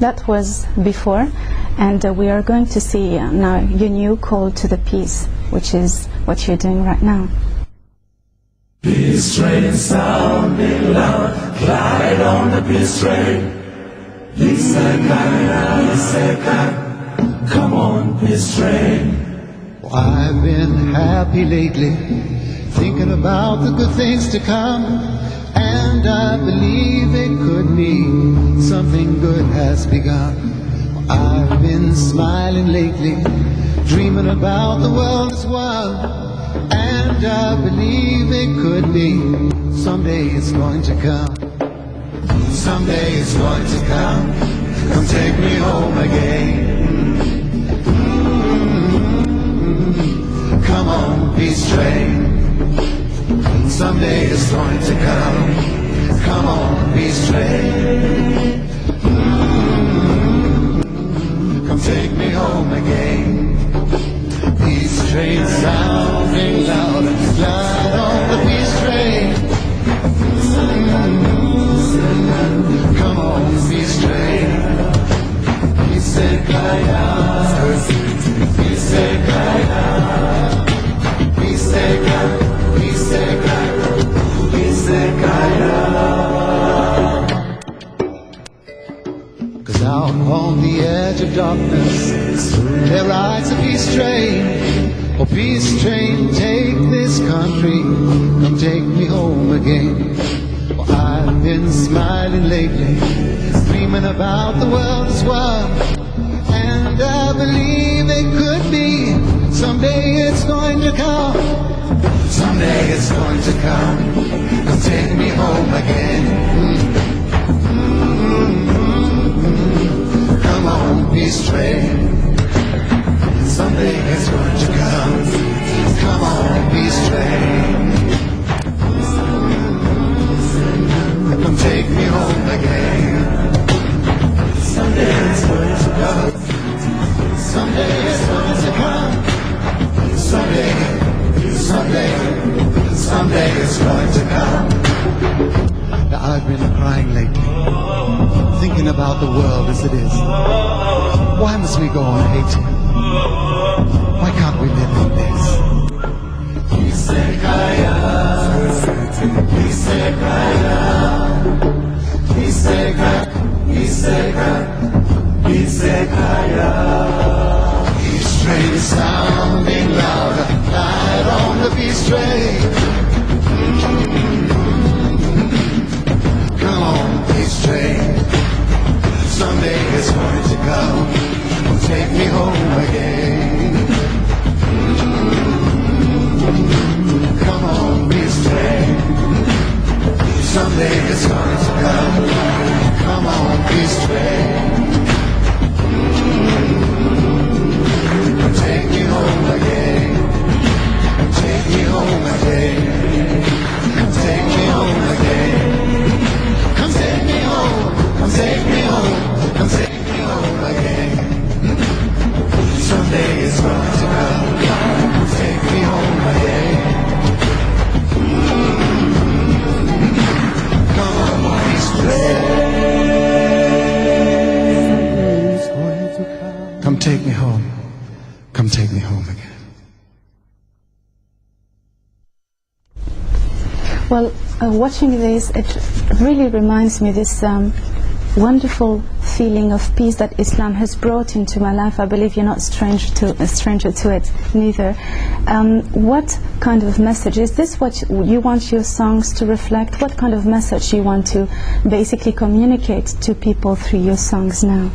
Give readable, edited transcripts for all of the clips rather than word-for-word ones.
That was before, and we are going to see now your new call to the peace, which is what you're doing right now. Peace train sounding loud, glide on the peace train. Come on, peace train. I've been happy lately, thinking about the good things to come, and I believe it could mean something good has begun. I've been smiling lately, dreaming about the world as one, and I believe it could be someday it's going to come. Someday it's going to come. Come take me home again. Come on, peace train. Someday it's going to come. Come on, peace train. Come take me home again. Peace train sounding loud, glide on the peace train. Come on, peace train. Peace and kaya. Peace and kaya. Peace and kaya. Peace and kaya. Peace and kaya. 'Cause out on the edge of darkness there rides a peace train. Oh, peace train, take this country. Come take me home again. I've been smiling lately, dreaming about the world as one, and I believe it could be someday it's going to come. Someday it's going to come. Come take me home again. Come on, peace train. Someday it's going to come. Come on, peace train. Come take me home again. Someday it's going to come. Someday it's going to come. Someday, someday, someday it's going to come. Now I've been crying lately, thinking about the world as it is. Why must we go on hating? Why can't we live in this? Isekaya, Isekaya, Isekaya, Isekaya, Isekaya. Peace train sounding louder, light on the peace train. Come on, peace train. Someday it's going to come. Take me home again. Come on, peace train. Someday it's going to come. Come on, peace train. Take me home again. Take me home again. Come take me home again. Come take me home. Come take me home. Come take me home again. Someday it's going to come. Take me home again. Come on, peace train. Come take me home. Come take me home again. Well, watching this, it really reminds me this wonderful feeling of peace that Islam has brought into my life. I believe you're not a stranger to it neither. What kind of message is this? What you want your songs to reflect? What kind of message you want to basically communicate to people through your songs now?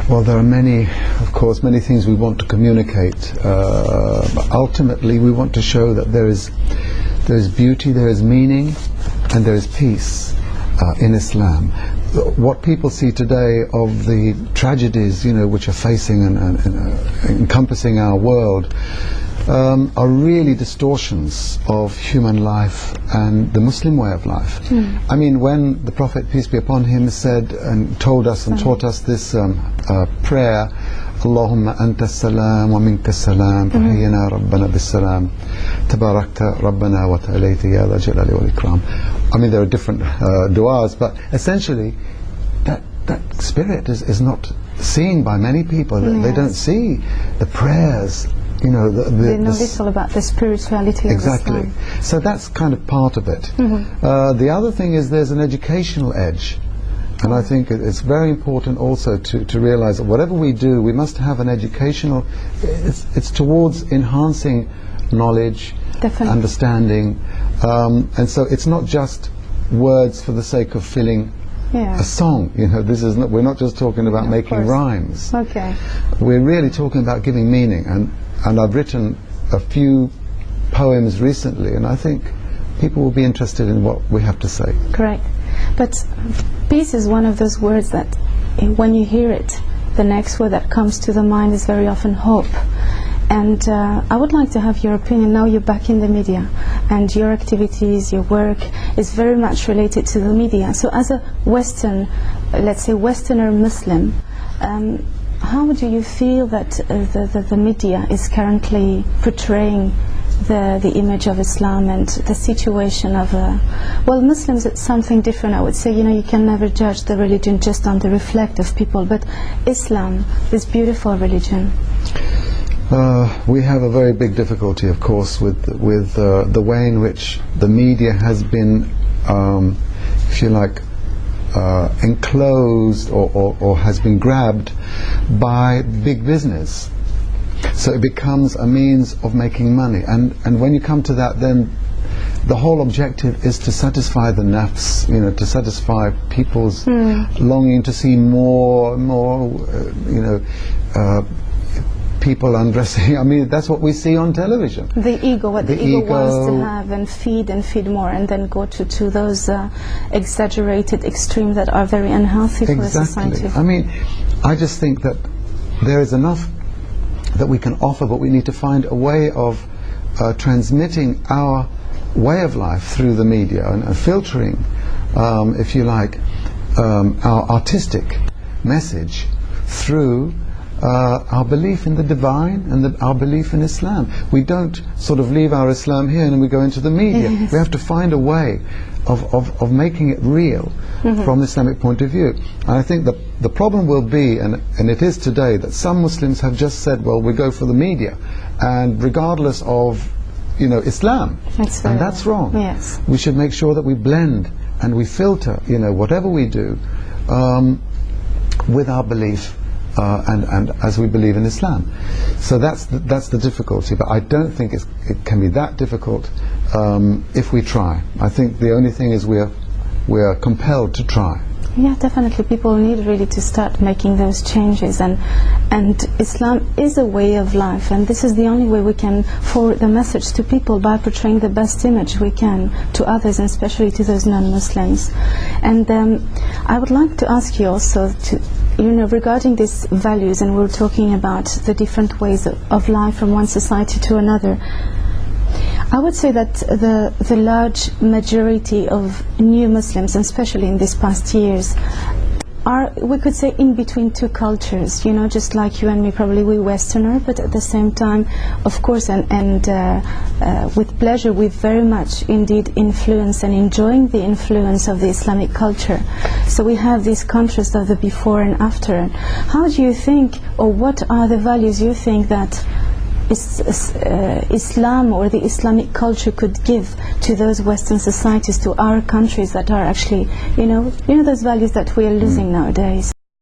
Well, there are many, of course, many things we want to communicate. But ultimately, we want to show that there is beauty, there is meaning, and there is peace in Islam. What people see today of the tragedies, which are facing and encompassing our world, are really distortions of human life and the Muslim way of life. I mean, when the Prophet, peace be upon him, said and told us and taught us this prayer, Allahumma anta salam wa minka salam, fahayyina rabbana bis salam, tabarakta rabbana wa ta'alayta ya dha jalali wal ikram. I mean, there are different du'as, but essentially that spirit is not seen by many people. Yes. They don't see the prayers, you know, they know little about the spirituality exactly. of Islam. So that's kind of part of it. The other thing is there's an educational edge. And I think it's very important also to realize that whatever we do, we must have an educational, it's towards enhancing knowledge, Definitely. understanding, and so it's not just words for the sake of filling Yeah. a song. You know, this is not, we're not just talking about Of making course. rhymes. Okay. We're really talking about giving meaning, and I've written a few poems recently, and I think people will be interested in what we have to say. Correct. But peace is one of those words that when you hear it, the next word that comes to the mind is very often hope. And I would like to have your opinion. Now you're back in the media, and your activities, your work is very much related to the media. So as a Western, let's say Westerner Muslim, how do you feel that the media is currently portraying the image of Islam and the situation of well, Muslims, it's something different. I would say, you know, you can never judge the religion just on the reflect of people, but Islam, this beautiful religion. We have a very big difficulty, of course, with the way in which the media has been, if you like, enclosed or has been grabbed by big business. So it becomes a means of making money, and when you come to that, then the whole objective is to satisfy the nafs, you know, to satisfy people's longing to see more, you know, people undressing. I mean, that's what we see on television. The ego, what the ego wants to have and feed more, and then go to those exaggerated extremes that are very unhealthy for the society. I mean, I just think that there is enough that we can offer, but we need to find a way of transmitting our way of life through the media and filtering, if you like, our artistic message through our belief in the divine and our belief in Islam. We don't sort of leave our Islam here and then we go into the media. Yes. We have to find a way of making it real from the Islamic point of view. And I think the problem will be, and it is today, that some Muslims have just said, well, we go for the media, and regardless of, you know, Islam, and that's wrong. Yes. We should make sure that we blend and we filter, you know, whatever we do with our belief and as we believe in Islam. So that's the difficulty, but I don't think it can be that difficult if we try. I think the only thing is we're compelled to try. Yeah, definitely. People need really to start making those changes, and Islam is a way of life, and this is the only way we can forward the message to people, by portraying the best image we can to others, and especially to those non-Muslims. And I would like to ask you also to, you know, regarding these values, and we're talking about the different ways of life from one society to another. I would say that the large majority of new Muslims, especially in these past years, are, we could say, in between two cultures, you know, just like you and me. Probably we Westerner, but at the same time, of course, and with pleasure, we very much indeed influence and enjoying the influence of the Islamic culture. So we have this contrast of the before and after. How do you think, or what are the values you think that Islam or the Islamic culture could give to those Western societies, to our countries that are actually, you know those values that we are losing nowadays?